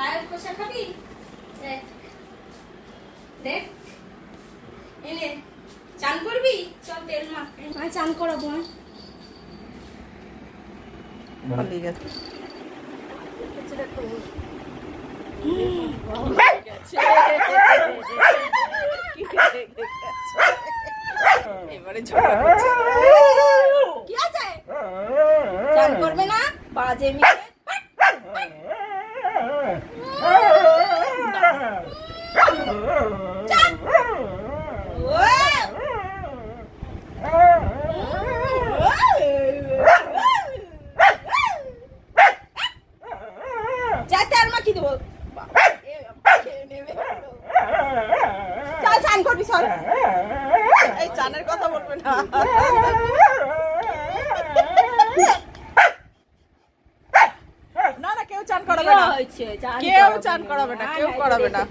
লাল কষা খাবি? দেখ দেখ, এনে চান করবি? চল তেল মাখ, আমি চান করাবো। ভালো গেছে। এবারে ঝগড়া করছে। কি আছে? চান করবে না? বাজে মেয়ে। চান। যাতে আর মাখি দেবো। চল চান করবি চল। এই চানের কথা বলবে না। না না, কেউ চান করাবে না, কেউ চান করাবে না, কেউ করাবে না।